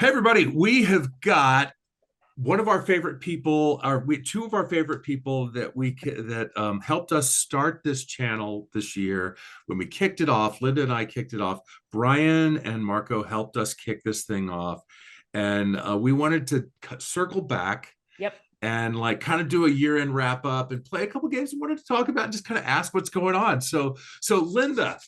Hey everybody, we have got one of our favorite people, two of our favorite people that helped us start this channel this year. When we kicked it off, Linda and I kicked it off. Brian and Marco helped us kick this thing off, and we wanted to circle back Yep. and like kind of do a year-end wrap up and play a couple games. We wanted to talk about, just kind of ask what's going on. So Linda,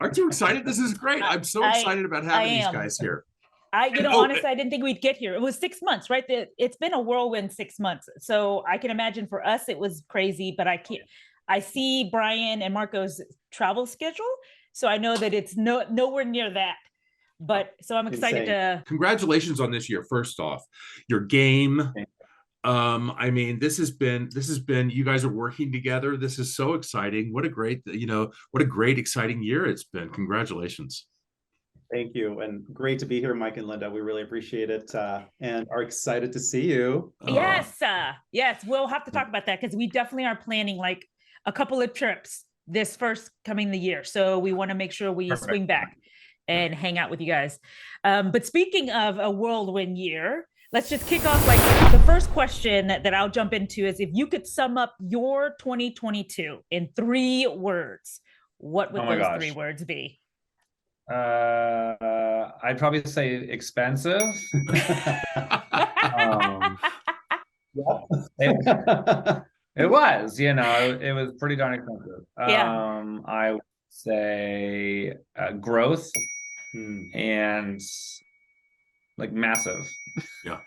aren't you excited? This is great. I'm so I excited about I having these am. guys here. Oh, Honestly, I didn't think we'd get here. It was 6 months, right? It's been a whirlwind 6 months. So I can imagine for us it was crazy, but I see Brian and Marco's travel schedule. So I know that it's nowhere near that. But so I'm excited Insane. to congratulations on this year. First off, your game. I mean, this has been you guys are working together. This is so exciting. What a great, what a great, exciting year it's been. Congratulations. Thank you. And great to be here, Mike and Linda. We really appreciate it and are excited to see you. yes, we'll have to talk about that because we definitely are planning like a couple of trips this first coming the year. So we want to make sure we swing back and hang out with you guys. But speaking of a whirlwind year, let's just kick off. Like the first question that I'll jump into is if you could sum up your 2022 in 3 words, what would those 3 words be? I'd probably say expensive. It was, it was pretty darn expensive. I would say growth and like massive. Yeah.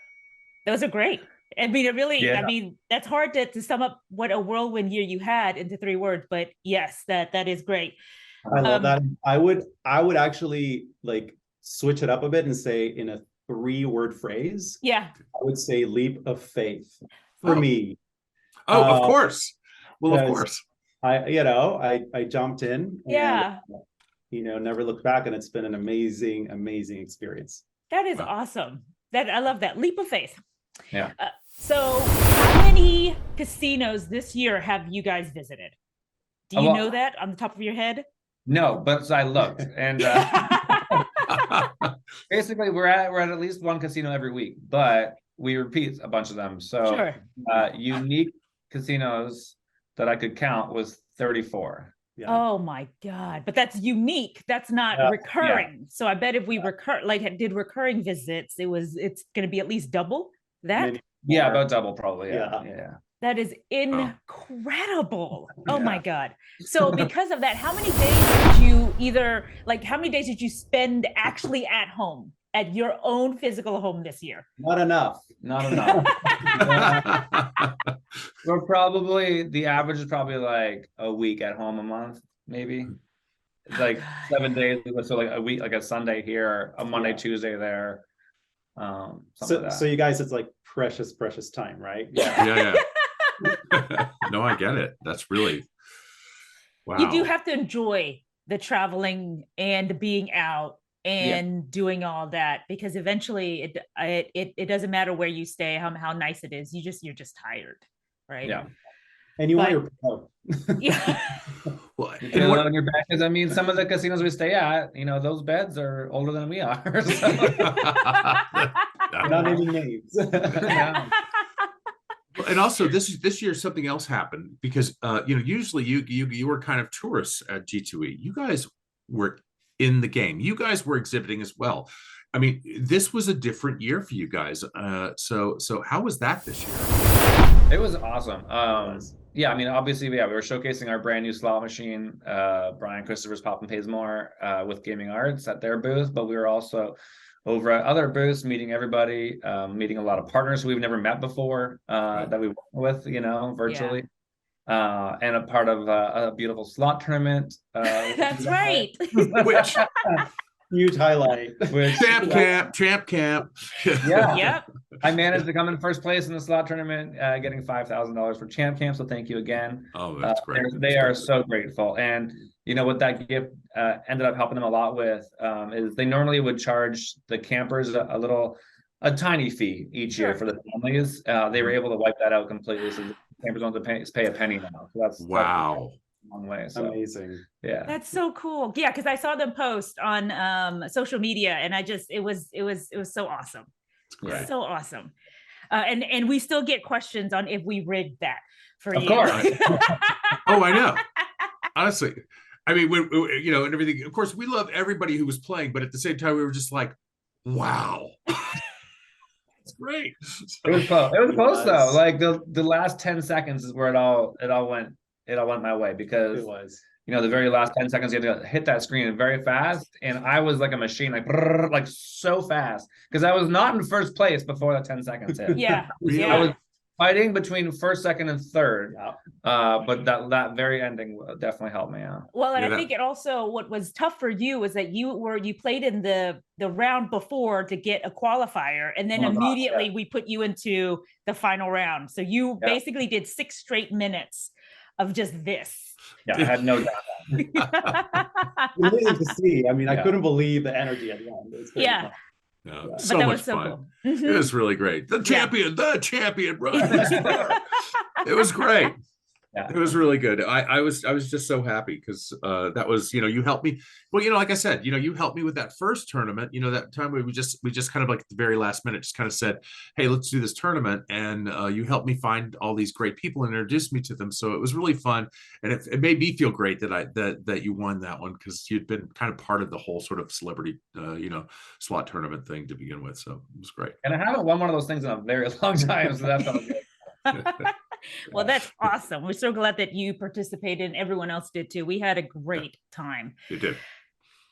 Those are great. I mean, I mean, that's hard to sum up what a whirlwind year you had into 3 words, but yes, that is great. I love that. I would actually like switch it up a bit and say in a 3-word phrase. Yeah. I would say leap of faith for me. Oh, of course. Well, of course. I jumped in and never looked back, and it's been an amazing, amazing experience. That is awesome. I love that leap of faith. Yeah. So how many casinos this year have you guys visited? Do you know that on the top of your head? No, but I looked, and basically we're at least one casino every week, but we repeat a bunch of them. So sure. Unique casinos that I could count was 34. Yeah. Oh my God. But that's unique. That's not recurring. Yeah. So I bet if we did recurring visits, it's going to be at least double that. Yeah, about double probably. Yeah. That is incredible. Oh my God. So because of that, how many days did you spend actually at home, at your own physical home this year? Not enough. The average is probably like a week at home a month, maybe. It's like 7 days. So like a week, like a Sunday here, a Monday, Tuesday there. So you guys, it's like precious time, right? Yeah. No, I get it. That's really wow. You do have to enjoy the traveling and being out and doing all that, because eventually it doesn't matter where you stay, how nice it is. You're just tired, right? Yeah. And you want your yeah. Well, on your back, because I mean, some of the casinos we stay at, those beds are older than we are. So. Not naming names. And also this year something else happened, because usually you were kind of tourists at G2E. You guys were in the game. You guys were exhibiting as well. I mean, this was a different year for you guys. So how was that this year? It was awesome. Yeah, I mean, obviously, we were showcasing our brand new slot machine, Brian Christopher's Pop and Pays More with Gaming Arts at their booth, but we were also over at other booths, meeting everybody, meeting a lot of partners who we've never met before that we work with, virtually. And a part of a beautiful slot tournament. That's right. Which huge highlight. Champ camp. Yeah. Yep. I managed to come in first place in the slot tournament, getting $5,000 for champ camp. So thank you again. Oh, that's great. They are so grateful. And what that gift ended up helping them a lot with is they normally would charge the campers a tiny fee each year for the families. They were able to wipe that out completely. So the campers don't have to pay a penny now. So that's wow. long way. So Amazing. yeah. That's so cool. Yeah, because I saw them post on social media, and it was so awesome. It's great. So awesome. And we still get questions on if we rigged that for Of you. course. Oh, I know. Honestly, I mean, when you know, and everything. Of course, we love everybody who was playing, but at the same time, we were just like, "Wow, it's great." It was close. It was close though. was. Like the last 10 seconds is where it all went my way, because It was. you know, the very last 10 seconds, you had to hit that screen very fast. And I was like a machine, like, brrr, like so fast, because I was not in first place before the 10 seconds hit. Yeah. Really? I was fighting between first, second, and third. Yeah. But that very ending definitely helped me out. Well, and Yeah, I think it also, what was tough for you was that you played in the round before to get a qualifier, and then Oh my God, immediately we put you into the final round. So you Yeah. basically did 6 straight minutes of just this. Yeah, I had no doubt. Amazing to see. I mean, I Yeah. couldn't believe the energy at the end. It was very Yeah. fun. No, But so that much was so fun. cool. It Mhm. was really great. The champion, Brian. It was great. Yeah. It was really good. I was just so happy because that was, you know, you helped me. Well, you know, like I said, you know, you helped me with that first tournament. You know, that time we just kind of like at the very last minute just kind of said, hey, let's do this tournament. And you helped me find all these great people and introduced me to them. So it was really fun. And it made me feel great that you won that one, because you'd been kind of part of the whole sort of celebrity you know, slot tournament thing to begin with. So it was great. And I haven't won one of those things in a very long time, so that felt good. Well, that's awesome. We're so glad that you participated and everyone else did too. We had a great time. You did.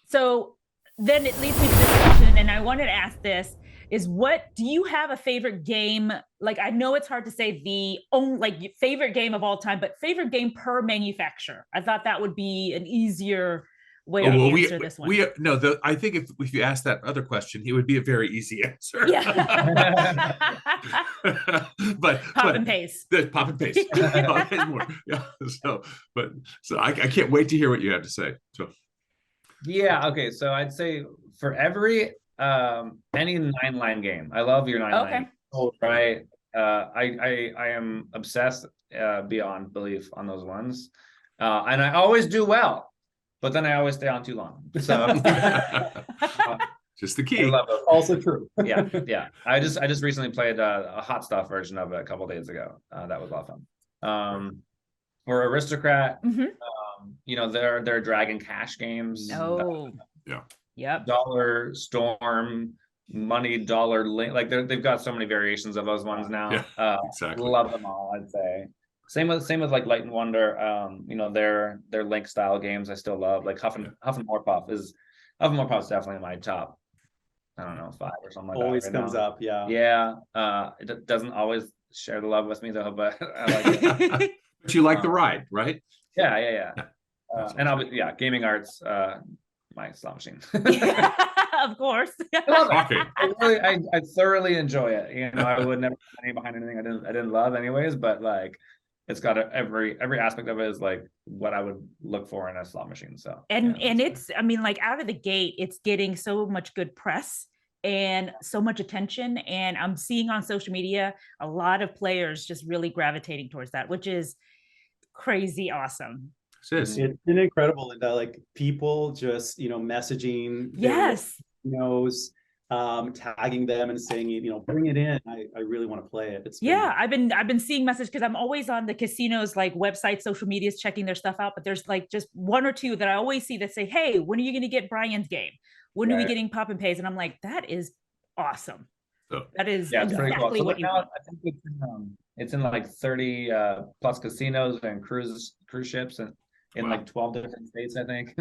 So then it leads me to this question, and I wanted to ask this, is what do you have a favorite game? Like, I know it's hard to say the only like favorite game of all time, but favorite game per manufacturer. I thought that would be an easier way to answer this one. I think if you ask that other question, it would be a very easy answer. Yeah. but Pop and paste. Pop and paste. Yeah. So I can't wait to hear what you have to say. So Yeah, okay. So I'd say for every any 9-line game. I love your 9-line. Okay. Right. I am obsessed beyond belief on those ones. And I always do well, but then I always stay on too long. So just the I key. love those. Also true. Yeah. I just recently played a hot stuff version of it a couple days ago. That was a lot of fun. For Aristocrat, Mhm. you know, they're Dragon Cash games. Oh. Yeah. Yep. Dollar Storm, Money Dollar Link. Like they've got so many variations of those ones now. Yeah, exactly. Love them all, I'd say. Same with like Light and Wonder. You know, their Link style games I still love. Like Huff and Morpuff is definitely in my top, I don't know, 5 or something like Always that. Right comes now. up. Yeah. Yeah. It doesn't always share the love with me though, but I like it. But you like the ride, right? Yeah. And obviously, Gaming Arts, my slot machine. Of course. I love it. Okay. I thoroughly enjoy it. You know, I would never put any behind anything I didn't love anyways, but like it's got every aspect of it is like what I would look for in a slot machine. So And yeah, it's, I mean, like out of the gate, it's getting so much good press and so much attention. And I'm seeing on social media a lot of players just really gravitating towards that, which is crazy awesome. It's been incredible, and like people just messaging their Yes. tagging them and saying bring it in. I really want to play it. Yeah, I've been seeing messages because I'm always on the casinos like websites, social medias, checking their stuff out. But there's like just 1 or 2 that I always see that say, "Hey, when are you going to get Brian's game? When are we getting Pop and Pays?" And I'm like, that is awesome. So, that is it's pretty cool. exactly So what you now want. I think it's in like 30 plus casinos and cruise ships and in like 12 different states, I think.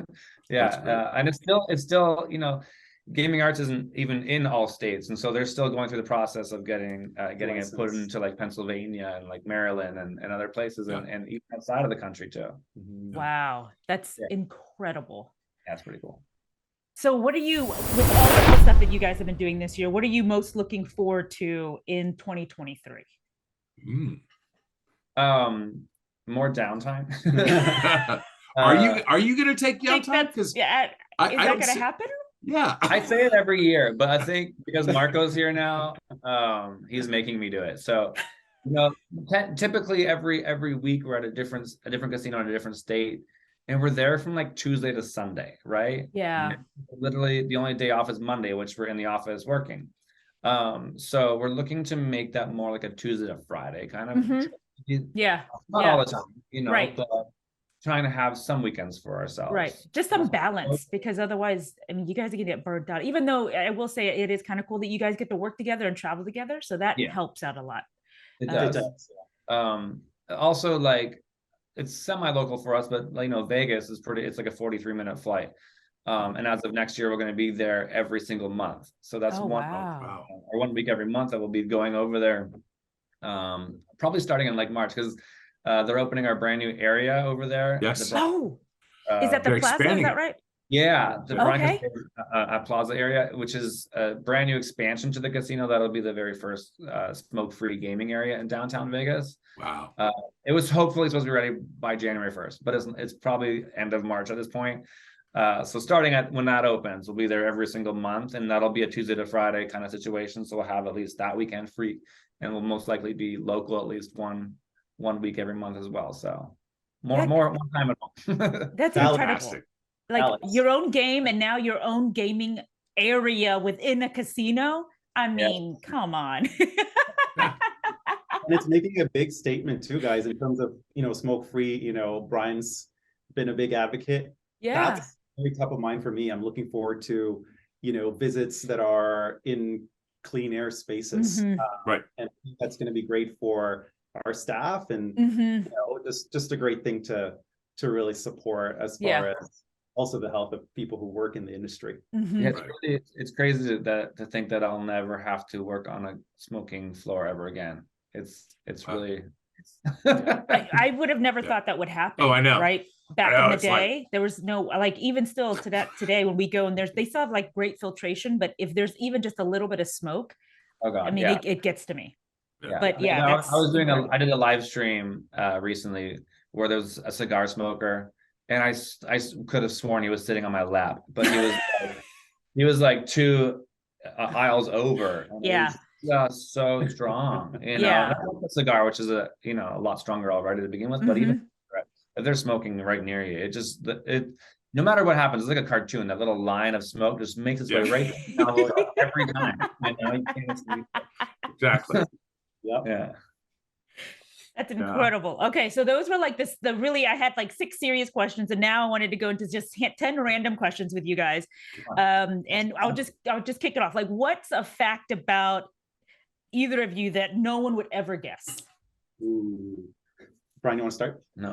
And it's still Gaming Arts isn't even in all states, and so they're still going through the process of getting it put into like Pennsylvania and like Maryland and other places and even outside of the country too. Wow, that's incredible. That's pretty cool. So what are you, with all of the stuff that you guys have been doing this year, what are you most looking forward to in 2023? More downtime. Are you going to take downtime? Because is that going to happen? Yeah, I say it every year, but I think because Marco's here now, he's making me do it. So You know, typically every week we're at a different casino in a different state, and we're there from like Tuesday to Sunday, right? Yeah. And literally the only day off is Monday, which we're in the office working. So we're looking to make that more like a Tuesday to Friday kind of. Yeah. Not Yeah. all the time, you know, Right. but trying to have some weekends for ourselves. Right. Just some balance, because otherwise, I mean, you guys are gonna get burned out. Even though I will say it is kind of cool that you guys get to work together and travel together. So that Yeah. helps out a lot. It It does. does. Also, like, it's semi-local for us, but like, you know, Vegas is it's like a 43-minute flight. And as of next year, we're going to be there every single month. So that's Oh, one wow. or 1 week every month that we'll be going over there. Probably starting in like March, because they're opening our brand new area over there. Yes. Oh, is that the they're plaza? Is expanding that it. right? Yeah, the Okay. Brian Plaza area, which is a brand new expansion to the casino. That'll be the very first smoke-free gaming area in downtown Vegas. Wow. It was hopefully supposed to be ready by January 1st, but it's probably end of March at this point. So starting at when that opens, we'll be there every single month, and that'll be a Tuesday to Friday kind of situation. So we'll have at least that weekend free, and we'll most likely be local at least one week every month as well. So more one time at home. That's Fantastic. incredible. Like your own game, and now your own gaming area within a casino. I mean, come on. And it's making a big statement too, guys, in terms of, you know, smoke-free. You know, Brian's been a big advocate. Yeah. That's very top of mind for me. I'm looking forward to, you know, visits that are in clean air spaces. Right. And that's going to be great for our staff, and you know, just a great thing to really support as far as also the health of people who work in the industry. Yeah, it's crazy to think that I'll never have to work on a smoking floor ever again. It's really. I would have never thought that would happen. Oh, I know. Right. Back know, in the it's like- day, there was no, like, even still to that today when we go and they still have like great filtration, but if there's even just a little bit of smoke, Oh God, I mean, it gets to me. Yeah. But You know, that's I was doing incredible. I did a live stream recently where there was a cigar smoker, and I could have sworn he was sitting on my lap, but he was like 2 aisles over. And it was just so strong, you know. Yeah. Not a cigar, which is a lot stronger already to begin with, but even if they're smoking right near you, no matter what happens, it's like a cartoon. That little line of smoke just makes its way right down every time. You know, you can't see. Exactly. Yeah. That's incredible. Okay, so those were like I had like 6 serious questions, and now I wanted to go into just 10 random questions with you guys. And I'll just kick it off. Like, what's a fact about either of you that no one would ever guess? Ooh. Brian, you want to start? No.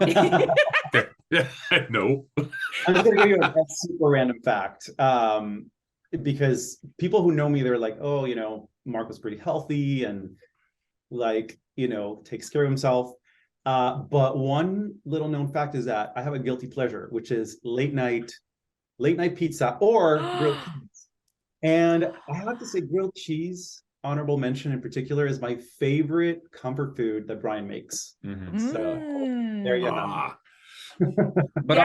No. I'm just gonna give you a super random fact. Because people who know me, they're like, oh, you know, Mark was pretty healthy and, like, you know, takes care of himself. But one little known fact is that I have a guilty pleasure, which is late night pizza or grilled cheese. And I have to say, grilled cheese, honorable mention in particular, is my favorite comfort food that Brian makes. So there you go. But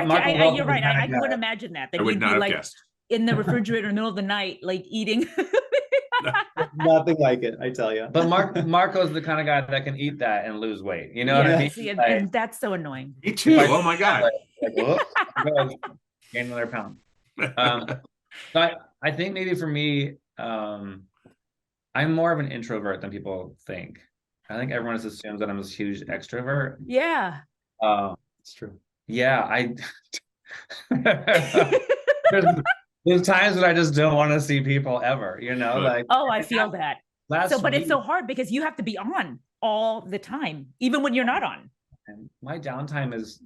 You're right. I couldn't imagine that. I would you'd not be have like guessed. in the refrigerator in the middle of the night, like eating. Nothing like it, I tell you. But Marco's the kind of guy that can eat that and lose weight. You know what I mean? See, and that's so annoying. Me too. Oh my God. Gain another pound. But I think maybe for me, I'm more of an introvert than people think. I think everyone just assumes that I'm this huge extrovert. Yeah. It's true. Yeah, there's times that I just don't want to see people ever, you know, like. Oh, I feel that. But it's so week, hard because you have to be on all the time, even when you're not on. and my downtime is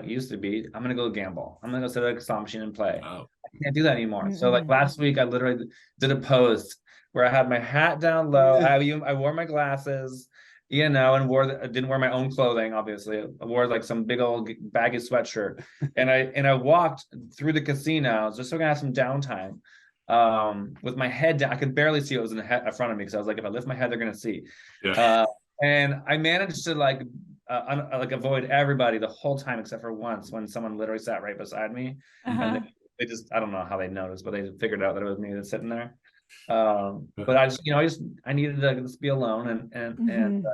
used to be, I'm gonna go gamble. I'm gonna go sit at a slot machine and play. Oh. I can't do that anymore. So like last week, I literally did a post where I had my hat down low. I wore my glasses, you know, and didn't wear my own clothing. Obviously, I wore like some big old baggy sweatshirt, and I walked through the casino just so I could have some downtime. With my head down, I could barely see what was in front of me because I was like, if I lift my head, they're gonna see. Yeah. And I managed to avoid everybody the whole time except for once when someone literally sat right beside me, and they just, I don't know how they noticed, but they figured out that it was me that's sitting there. But I just, I needed to just be alone and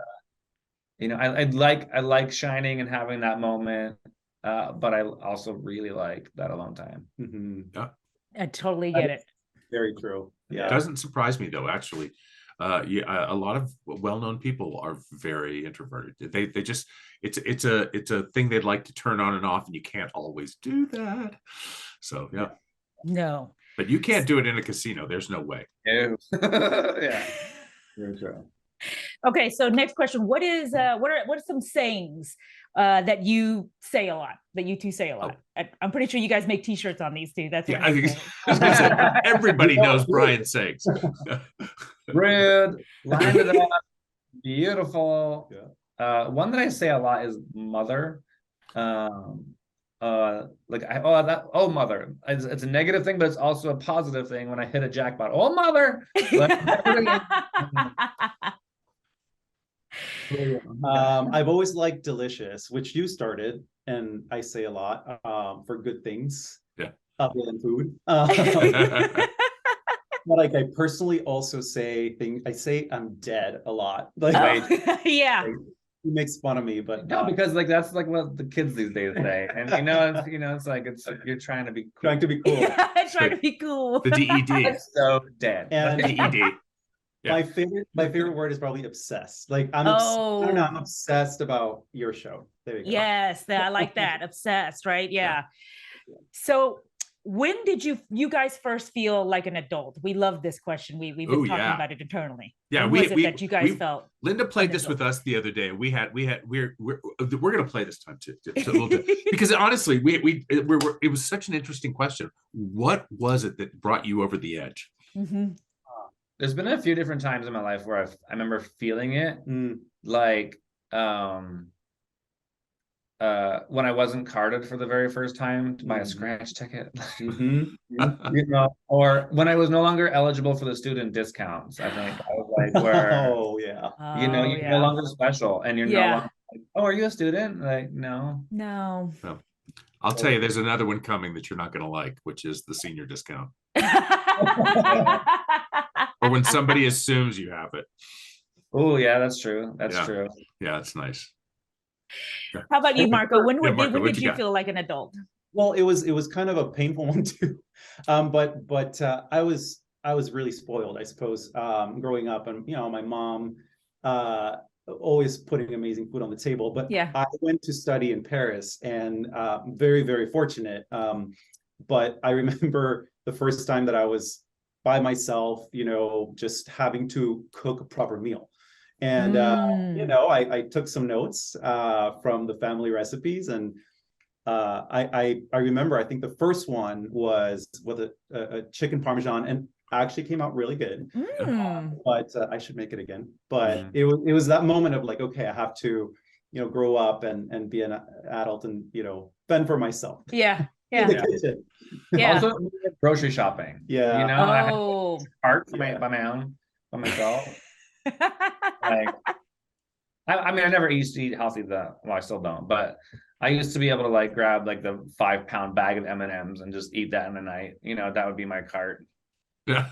you know, I like shining and having that moment, but I also really like that alone time. Mhm. I totally get it. Very true. It Yeah. doesn't surprise me though, actually. Yeah, a lot of well-known people are very introverted. They just it's a thing they'd like to turn on and off, and you can't always do that. So yeah, No. but you can't do it in a casino. There's no way. Ew. Yeah, very true. Okay, so next question. What are some sayings that you say a lot, that you two say a lot? I'm pretty sure you guys make t-shirts on these two. That's what Yeah, I makes think it. I was gonna say, everybody knows Brian sayings. Rude, lined it up, beautiful. Yeah. One that I say a lot is mother. Like mother. It's a negative thing, but it's also a positive thing when I hit a jackpot. Oh mother. I've always liked delicious, which you started, and I say a lot for good things. Yeah. Other than food. But like I personally also say things. I say I'm dead a lot. Like, Yeah. like, he makes fun of me, but No, because like that's like what the kids these days say, and it's like you're trying to be cool. trying to be cool. Yeah, trying to be cool. The DED. So dead. And DED. Yeah. my favorite word is probably obsessed. Like I don't know, I'm obsessed about your show. There you go. Yes, I like that. Obsessed, right? Yeah. So when did you guys first feel like an adult? We love this question. We've been talking about it internally. Yeah, when was it that you guys felt? Linda played this with us the other day. We're gonna play this time too. So we'll do, because honestly, it was such an interesting question. What was it that brought you over the edge? Mm-hmm. There's been a few different times in my life where I remember feeling it, like when I wasn't carded for the very first time to buy a scratch ticket, or when I was no longer eligible for the student discounts. I think I was like, where you're no longer special, and you're no longer like, oh, are you a student? Like, no. I'll tell you, there's another one coming that you're not going to like, which is the senior discount. Or when somebody assumes you have it. Oh yeah, that's true. That's true. Yeah, it's nice. How about you, Marco? When did you got? feel like an adult? Well, it was kind of a painful one too, but I was really spoiled, I suppose, growing up, and my mom always putting amazing food on the table. But I went to study in Paris, and very, very fortunate. But I remember the first time that I was by myself, just having to cook a proper meal. And, I took some notes from the family recipes, and I remember, I think the first one was with a chicken Parmesan, and actually came out really good. But I should make it again. But it was that moment of like, okay, I have to, grow up and be an adult and, fend for myself. Yeah. In the kitchen. Yeah. Also, grocery shopping. Yeah. I had a cart by myself. Like, I mean, I never used to eat healthy well, I still don't, but I used to be able to like grab like the 5-pound bag of M&Ms and just eat that in the night. That would be my cart. Yeah.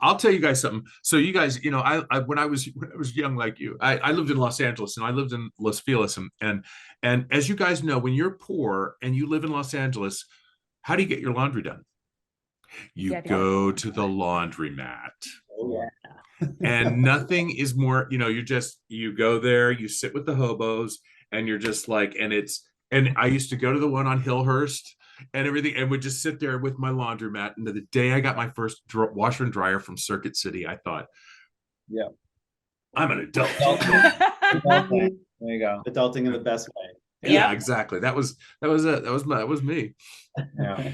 I'll tell you guys something. So you guys, I when I was young like you, I lived in Los Angeles, and I lived in Los Feliz, and as you guys know, when you're poor and you live in Los Angeles, how do you get your laundry done? You go to the laundromat. Oh, yeah. And nothing is more, you go there, you sit with the hobos, and you're just like, and I used to go to the one on Hillhurst and everything, and would just sit there with my laundromat. And the day I got my first washer and dryer from Circuit City, I thought, I'm an adult. There you go. Adulting in the best way. Yeah, exactly. That was me. Yeah.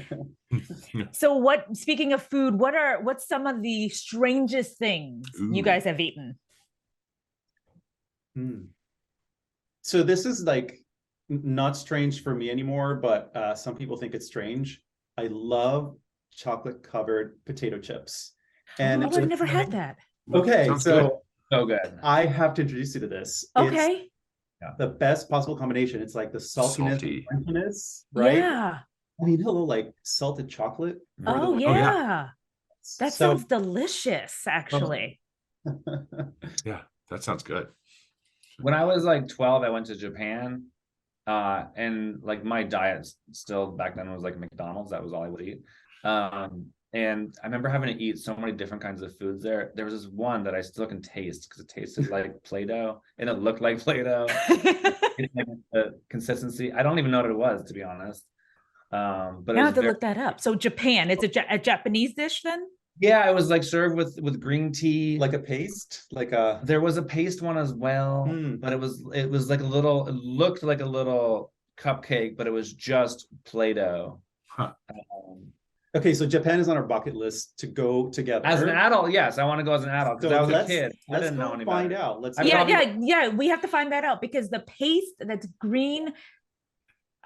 So speaking of food, what's some of the strangest things you guys have eaten? So this is like not strange for me anymore, but some people think it's strange. I love chocolate covered potato chips. And I've never had that. Okay, so good. I have to introduce you to this. Okay. It's the best possible combination. It's like the saltiness and crunchiness, right? Yeah. I mean, hello, like salted chocolate. Oh yeah. That sounds delicious, actually. Yeah. That sounds good. When I was like 12, I went to Japan. And like my diet still back then was like McDonald's. That was all I would eat. And I remember having to eat so many different kinds of foods there. There was this one that I still can taste because it tasted like Play-Doh and it looked like Play-Doh. The consistency, I don't even know what it was, to be honest. But I have to look that up. So Japan, it's a Japanese dish then? Yeah, it was like served with green tea. Like a paste, like a. There was a paste one as well, but it was like a little. It looked like a little cupcake, but it was just Play-Doh. Huh. Okay, so Japan is on our bucket list to go together. As an adult, yes, I want to go as an adult because I was a kid. I Let's didn't know go any find better. out. Let's. Yeah. We have to find that out because the paste that's green.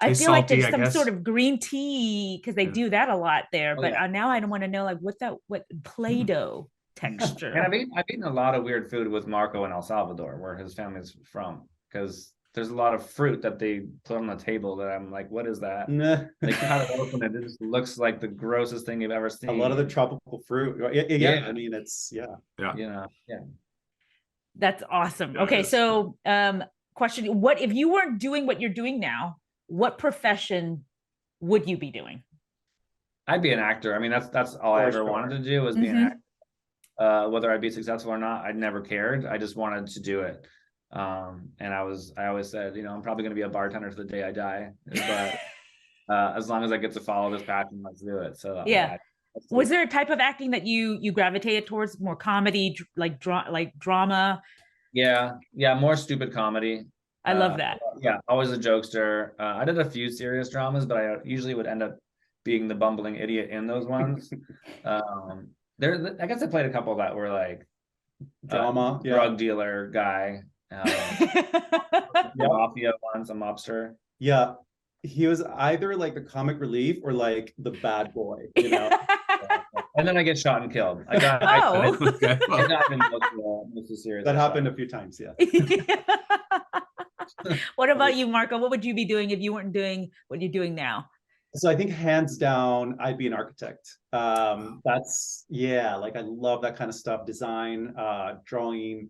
I Tastes feel like salty, there's I some guess. sort of green tea because they do that a lot there. Oh, But yeah. now I don't want to know like what Play-Doh texture. And I've eaten a lot of weird food with Marco in El Salvador, where his family's from, because there's a lot of fruit that they put on the table that I'm like, what is that? Nah. They cut it open and it just looks like the grossest thing you've ever seen. A lot of the tropical fruit. Yeah. I mean, it's You know, yeah. That's awesome. Yeah, Okay, it is. so question: what if you weren't doing what you're doing now? What profession would you be doing? I'd be an actor. I mean, that's all I For ever sure. wanted to do was be an Mhm. actor. Whether I'd be successful or not, I never cared. I just wanted to do it. And I always said, you know, I'm probably going to be a bartender to the day I die, but as long as I get to follow this passion, let's do it. So Yeah. let's do Was it. there a type of acting that you gravitated towards? More comedy, like drama? Yeah, more stupid comedy. I love that. Yeah, always a jokester. I did a few serious dramas, but I usually would end up being the bumbling idiot in those ones. I guess I played a couple that were like drama. drug dealer guy, mafia once, a mobster. Yeah. He was either like the comic relief or like the bad boy, you know. And then I get shot and killed. I got Okay. I got in most of serious. That happened a few times, yeah. What about you, Marco? What would you be doing if you weren't doing what you're doing now? So I think hands down, I'd be an architect. That's like I love that kind of stuff, design, drawing,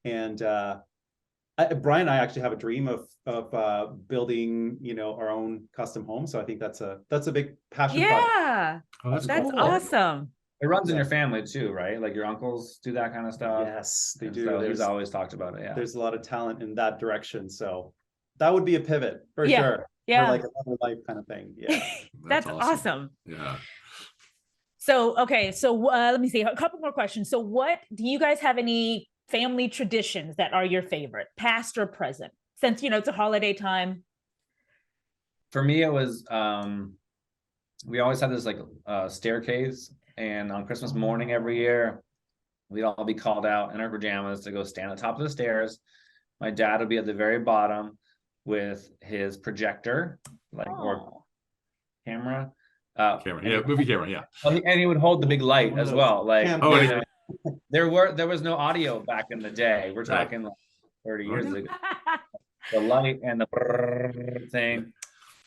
and Brian and I actually have a dream of building, you know, our own custom home. So I think that's a big passion project. Yeah, Oh, that's that's cool. awesome. It runs in your family too, right? Like your uncles do that kind of stuff. Yes, they And do. so he's There's always talked about it. Yeah. there's a lot of talent in that direction. So that would be a pivot for Yeah, sure. yeah. For like another life kind of thing. Yeah. That's awesome. Yeah. So, okay. So let me see a couple more questions. So what do you guys have any family traditions that are your favorite, past or present? Since, you know, it's a holiday time. For me, it was we always had this like staircase, and on Christmas morning every year, we'd all be called out in our pajamas to go stand at the top of the stairs. My dad would be at the very bottom with his projector, or camera. Camera. Yeah, movie camera. Yeah. And he would hold the big light as well. Like, Oh, you know, there was no audio back in the day. We're talking like 30 years ago. The light and the brrrr thing.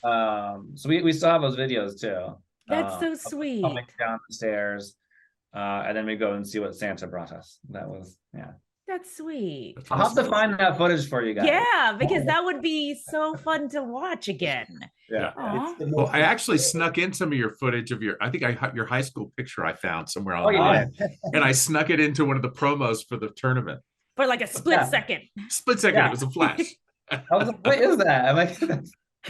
So we still have those videos too. That's so of sweet. Coming down the stairs, and then we go and see what Santa brought us. That was That's sweet. That's I'll have to awesome. find that footage for you guys. Yeah, because that would be so fun to watch again. Yeah. Aw. Well, I actually snuck in some of your footage of your your high school picture I found somewhere Oh, online, yeah. and I snuck it into one of the promos for the tournament. For like a split Yeah. second. Split second, Yeah. it was a flash. I was like, what is that? I'm like,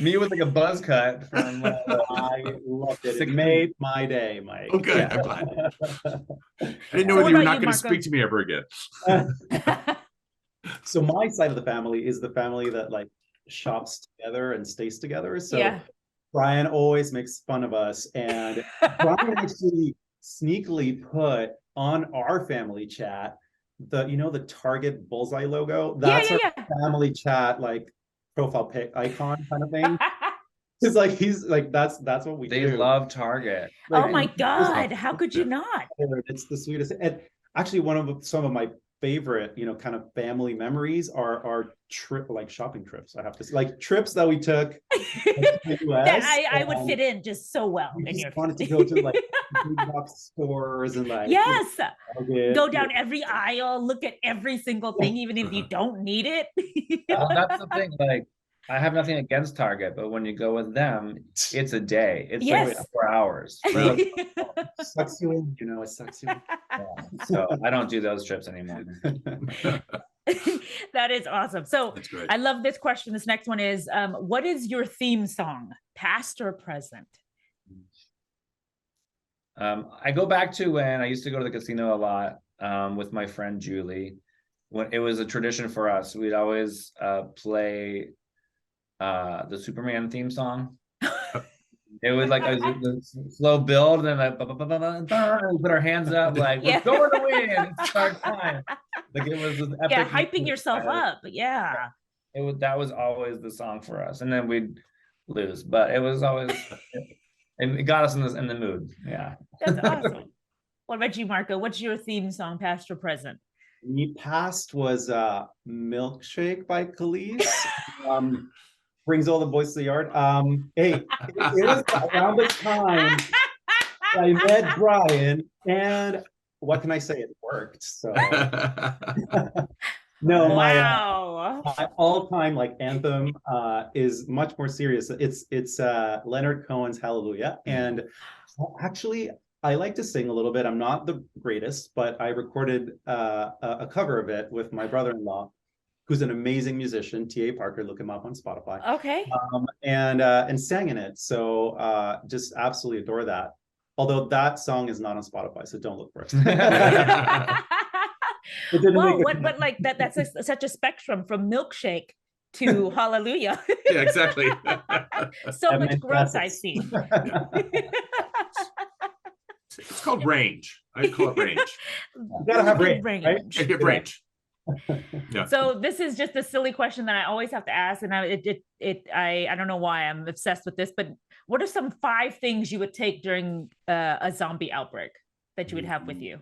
me with like a buzz cut from. I loved it. It made my day, Mike. Oh, good. Yeah. I'm glad. I didn't know So whether what you were about not you, going to Marco? speak to me ever again. So my side of the family is the family that like shops together and stays together. So Yeah. Brian always makes fun of us, and Brian actually sneakily put on our family chat the Target bullseye logo. That's yeah, our family chat like profile pic icon kind of thing. It's like he's like that's what we They do. love Target. Oh Like, my God. How could you not? It's the sweetest. And actually, some of my favorite, you know, kind of family memories are trip like shopping trips. I have to say, like trips that we took to the That US. I would fit in just so well We in just your wanted to family. go to like big box stores and like, you know, Yes. Target, Go you down know. every aisle, look at every single thing, even if you don't need it. That's the thing. Like, I have nothing against Target, but when you go with them, it's a day. It's like Yes. 4 hours. Well, sucks you in, you know, it sucks you in. Yeah. So I don't do those trips anymore. That is awesome. So That's great. I love this question. This next one is, what is your theme song, past or present? I go back to when I used to go to the casino a lot with my friend Julie. When it was a tradition for us, we'd always play the Superman theme song. It was like a slow build, and like we put our hands up, like we're going to win. It's our time. Like it was this epic. Yeah, hyping yourself up. Yeah. That was always the song for us, and then we'd lose, but it was always and it got us in the mood. Yeah, That's awesome. What about you, Marco? What's your theme song, past or present? Me past was Milkshake by Khalees. Brings all the boys to the yard. Hey, it was around this time I met Brian, and what can I say? It worked. So no, Wow. my all-time like anthem is much more serious. It's Leonard Cohen's Hallelujah, and actually I like to sing a little bit. I'm not the greatest, but I recorded a cover of it with my brother-in-law, who's an amazing musician, T.A. Parker. Look him up on Spotify. Okay. And sang in it. So just absolutely adore that. Although that song is not on Spotify, so don't look for it. Whoa, but like that's such a spectrum from Milkshake to Hallelujah. Yeah, exactly. So much growth I've seen. It's called range. I call it range. You gotta have range, right? Yeah, range. Yeah. So this is just a silly question that I always have to ask, and I don't know why I'm obsessed with this, but what are some 5 things you would take during a zombie outbreak that you would have with you?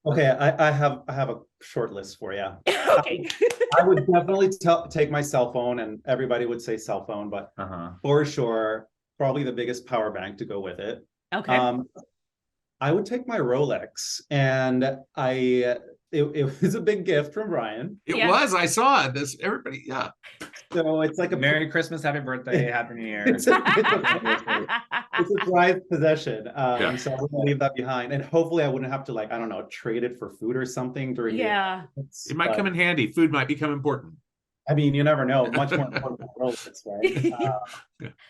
Okay, I have a short list for you. Okay. I would definitely take my cell phone, and everybody would say cell phone, but for sure, probably the biggest power bank to go with it. Okay. I would take my Rolex, and it was a big gift from Brian. It was. I saw it. Everybody. Yeah. So it's like a Merry Christmas, Happy Birthday, Happy New Year. it's a prized possession. So I wouldn't leave that behind, and hopefully I wouldn't have to, like, I don't know, trade it for food or something during. Yeah. It might come in handy. Food might become important. I mean, you never know. Much more important than Rolex, right?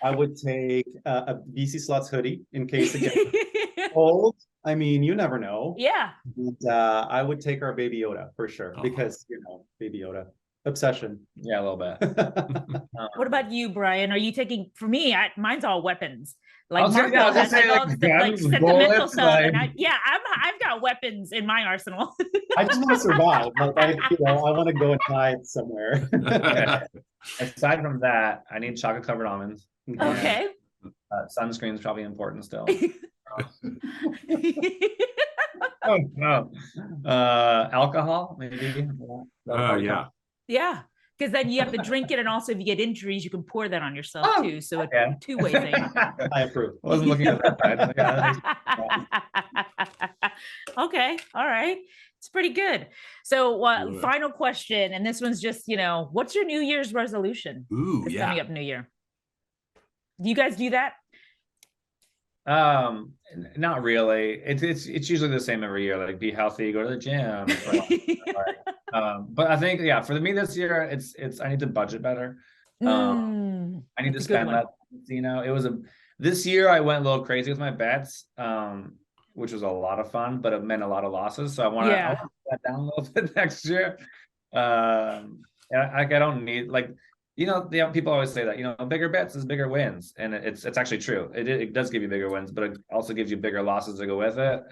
I would take a VC Slots hoodie in case it gets cold. I mean, you never know. Yeah. And, I would take our Baby Yoda for sure, because, you know, Baby Yoda obsession. Yeah, a little bit. What about you, Brian? Are you taking? For me, mine's all weapons. Like I was Marco gonna has say, like all like, the like guns, sentimental bullets, stuff, and like- I've got weapons in my arsenal. I just want to survive. Like, I want to go and hide somewhere. Aside from that, I need chocolate covered almonds. Okay. Sunscreen is probably important still. Alcohol, maybe. Oh, yeah. Yeah, because then you have to drink it, and also if you get injuries, you can pour that on yourself too. So it's yeah. a two-way thing. I approve. I wasn't looking at that side. Okay, all right. It's pretty good. So final question, and this one's just, what's your New Year's resolution? Ooh, It's yeah. coming up New Year. Do you guys do that? Not really. It's usually the same every year. Like, be healthy, go to the gym. But I think, yeah, for me this year, it's I need to budget better. I need to spend less. This year I went a little crazy with my bets, which was a lot of fun, but it meant a lot of losses. So I want to put that down a little bit next year. I don't need, like, people always say that, bigger bets is bigger wins, and it's actually true. It does give you bigger wins, but it also gives you bigger losses to go with it.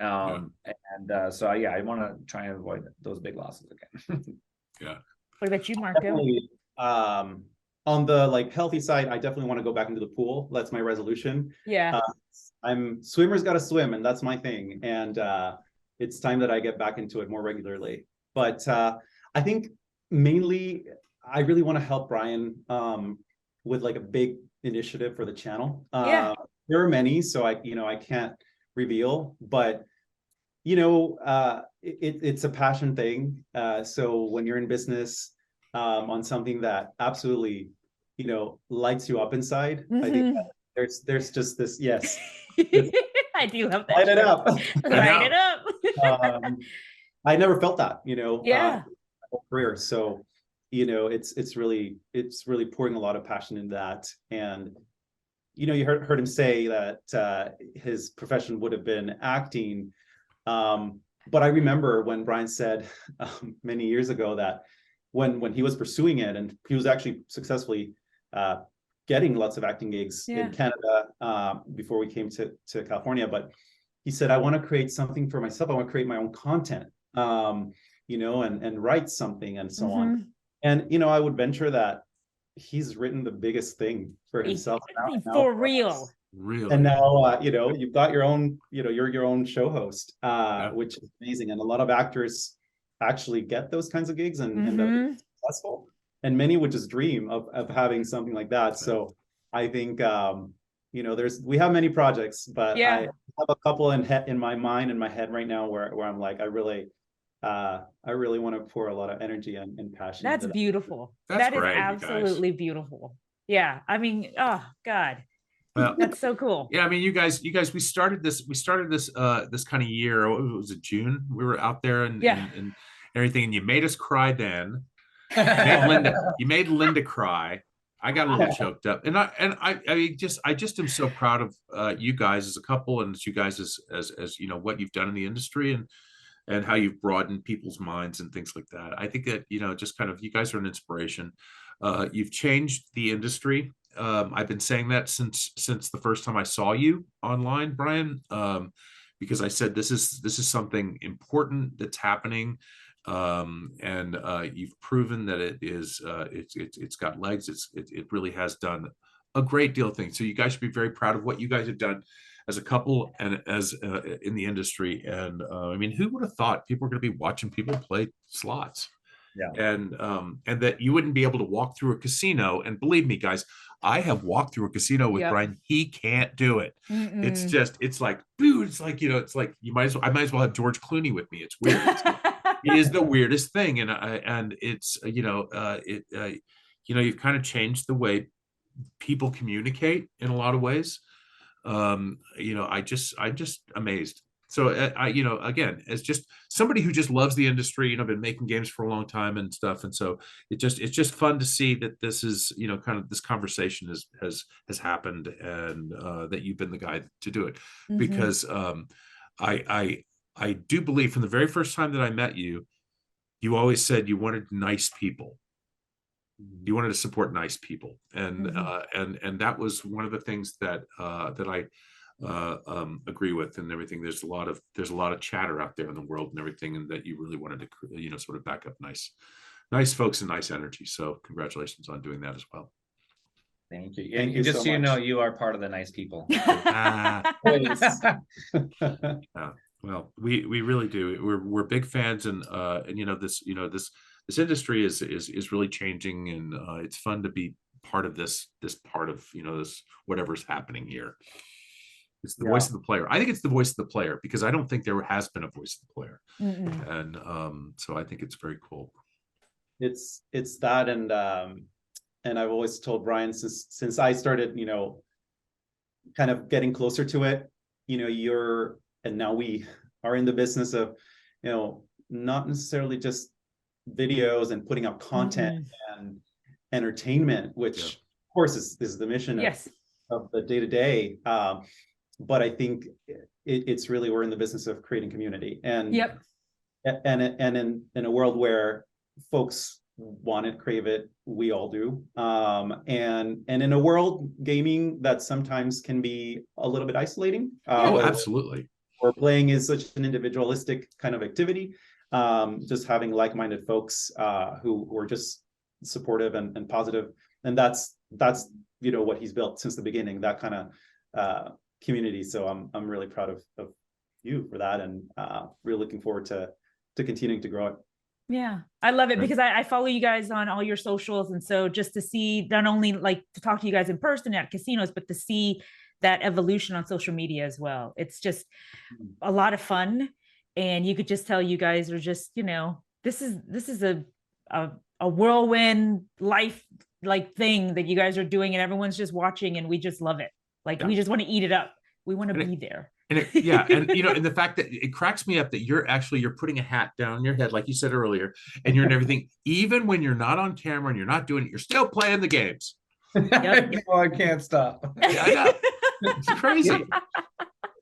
So I want to try and avoid those big losses again. Yeah. What about you, Marco? On the healthy side, I definitely want to go back into the pool. That's my resolution. Yeah. Swimmer's got to swim, and that's my thing. And it's time that I get back into it more regularly. But I think mainly I really want to help Brian with like a big initiative for the channel. Yeah. There are many, so I can't reveal, but it's a passion thing. So when you're in business on something that absolutely, lights you up inside, I think there's just this, yes. I do love that. Light it up. Light it up. I never felt that, Yeah. whole career. So, it's really pouring a lot of passion into that. And, you heard him say that his profession would have been acting. But I remember when Brian said many years ago that when he was pursuing it, and he was actually successfully getting lots of acting gigs in Canada before we came to California. But he said, I want to create something for myself. I want to create my own content, and write something and so on. And, I would venture that he's written the biggest thing for himself. For real. Really? And now, you've got your own, you're your own show host, which is amazing. And a lot of actors actually get those kinds of gigs and they're successful. And many would just dream of having something like that. So I think, we have many projects, but I have a couple in my mind, in my head right now where I'm like, I really want to pour a lot of energy and passion. That's beautiful. That's great, is absolutely beautiful. Yeah. I mean, oh God. Well, that's so cool. Yeah, I mean, you guys, we started this this kind of year. What was it, June? We were out there and everything, and you made us cry then. You made Linda cry. I got a little choked up, and I just am so proud of you guys as a couple, and you guys as what you've done in the industry and how you've broadened people's minds and things like that. I think that just kind of, you guys are an inspiration. You've changed the industry. I've been saying that since the first time I saw you online, Brian, because I said this is something important that's happening, and you've proven that it's got legs. It really has done a great deal of things. So you guys should be very proud of what you guys have done as a couple and as in the industry. And I mean, who would have thought people are going to be watching people play slots? Yeah. And that you wouldn't be able to walk through a casino. And believe me, guys, I have walked through a casino with Brian. He can't do it. It's like, dude, it's like, I might as well have George Clooney with me. It's weird. It is the weirdest thing. And it's, you've kind of changed the way people communicate in a lot of ways. I'm just amazed. So again, as just somebody who just loves the industry, been making games for a long time and stuff. And so it's just fun to see that this is, kind of this conversation has happened, and that you've been the guy to do it. Because I do believe from the very first time that I met you, you always said you wanted nice people. You wanted to support nice people. And that was one of the things that I agree with, and everything. There's a lot of chatter out there in the world and everything, and that you really wanted to sort of back up nice folks and nice energy. So congratulations on doing that as well. Thank you. And just so you know, you are part of the nice people. Well, we really do. We're big fans, and this industry is really changing, and it's fun to be part of this part of this whatever's happening here. It's the voice of the player. I think it's the voice of the player, because I don't think there has been a voice of the player. And so I think it's very cool. It's that, and I've always told Brian since I started, kind of getting closer to it, and now we are in the business of, not necessarily just videos and putting out content and entertainment, which of course is the mission of the day-to-day. But I think it's really, we're in the business of creating community, and in a world where folks want it, crave it, we all do. And in a world gaming that sometimes can be a little bit isolating. Absolutely. Where playing is such an individualistic kind of activity. Just having like-minded folks who are just supportive and positive, and that's what he's built since the beginning. That kind of community. So I'm really proud of you for that, and really looking forward to continuing to grow it. Yeah, I love it Right. because I follow you guys on all your socials. And so just to see, not only like to talk to you guys in person at casinos, but to see that evolution on social media as well. It's just a lot of fun. And you could just tell you guys are just, you know, this is a whirlwind life like thing that you guys are doing, and everyone's just watching, and we just love it. Like we just want to eat it up. We want to be there. And yeah, and you know, and the fact that it cracks me up that you're putting a hat down on your head, like you said earlier, and you're in everything, even when you're not on camera and you're not doing it, you're still playing the games. Yep. No, I can't stop. Yeah, I know. It's crazy.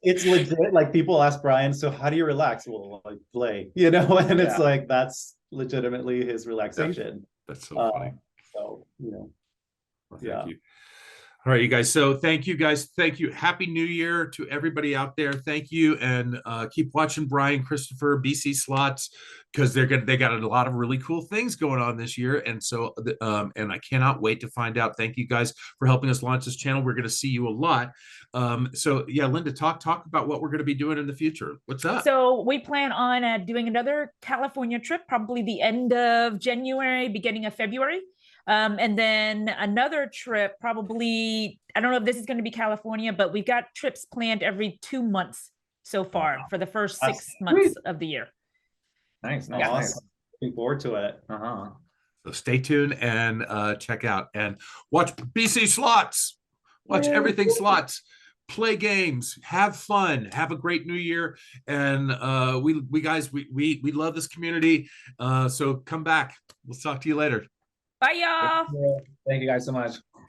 It's legit. Like people ask Brian, so how do you relax? Well, like play, you know, and it's like that's legitimately his relaxation. That's so funny. So, you know, Well, thank you. All right, you guys. So thank you guys. Thank you. Happy New Year to everybody out there. Thank you. And keep watching Brian, Christopher, BC Slots, because they got a lot of really cool things going on this year. And so and I cannot wait to find out. Thank you guys for helping us launch this channel. We're going to see you a lot. So yeah, Linda, talk about what we're going to be doing in the future. What's up? So we plan on doing another California trip, probably the end of January, beginning of February. And then another trip, probably, I don't know if this is going to be California, but we've got trips planned every 2 months so far for the first 6 months of the year. Nice. awesome. Looking forward to it. So stay tuned and check out and watch BC Slots. Watch Everything Slots. Play games, have fun, have a great new year. And we guys, we love this community. So come back. We'll talk to you later. Bye, y'all. Thank you guys so much.